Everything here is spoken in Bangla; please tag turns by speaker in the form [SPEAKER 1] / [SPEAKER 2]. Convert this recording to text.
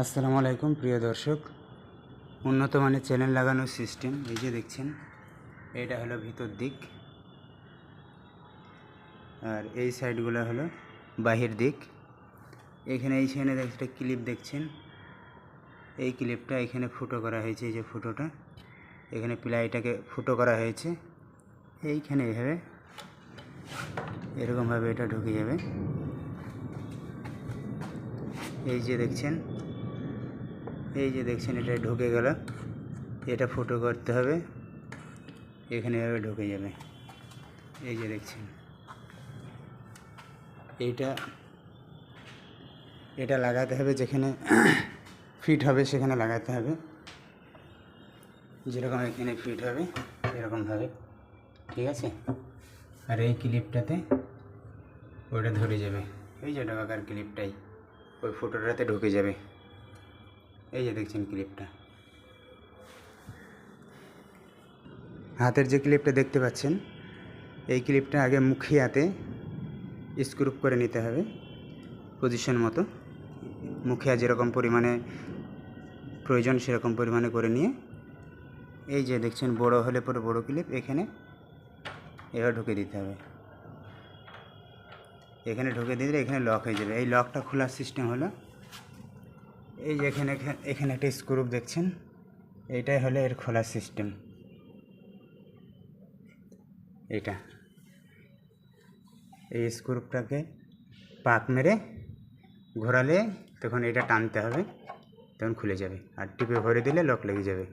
[SPEAKER 1] আসসালামু আলাইকুম প্রিয় দর্শক। উন্নত মানের চ্যানেল লাগানোর সিস্টেম এই যে দেখছেন, এটা হলো ভিতর দিক আর এই সাইডগুলো হলো বাহির দিক। এখানে একটা ক্লিপ দেখছেন, এই ক্লিপটা এখানে ফুটো করা হয়েছে। এই যে ফুটোটা এখানে প্লাইটাকে ফুটো করা হয়েছে, এইখানে এভাবে এরকমভাবে এটা ঢুকে যাবে। এই যে দেখছেন এটা ঢুকে গেল। এটা ফুটো করতে হবে, এখানে এভাবে ঢুকে যাবে। এই যে দেখছেন এটা লাগাতে হবে, যেখানে ফিট হবে সেখানে লাগাতে হবে। যেরকম এখানে ফিট হবে এরকমভাবে, ঠিক আছে। আর এই ক্লিপটাতে ওটা ধরে যাবে, এই যে ঢোকাকার ক্লিপটাই ওই ফুটোটাতে ঢুকে যাবে। এই যে দেখছেন ক্লিপটা, হাতের যে ক্লিপটা দেখতে পাচ্ছেন, এই ক্লিপটা আগে মুখিয়াতে স্ক্রু করে নিতে হবে পজিশন মতো। মুখিয়া যেরকম পরিমাণে প্রয়োজন সেরকম পরিমাণে করে নিয়ে, এই যে দেখছেন বড় হলে পরে বড় ক্লিপ এখানে এভাবে ঢুকে দিতে হবে। এখানে ঢুকে দিলে এখানে লক হয়ে যাবে। এই লকটা খোলার সিস্টেম হলো এই যে এখানে একটা স্ক্রু দেখছেন, এইটাই হলো এর খোলার সিস্টেম। এটা এই স্ক্রুটাকে পাক মেরে ঘোরালে তখন এটা টানতে হবে, তখন খুলে যাবে। আর টিপে ভরে দিলে লক লেগে যাবে।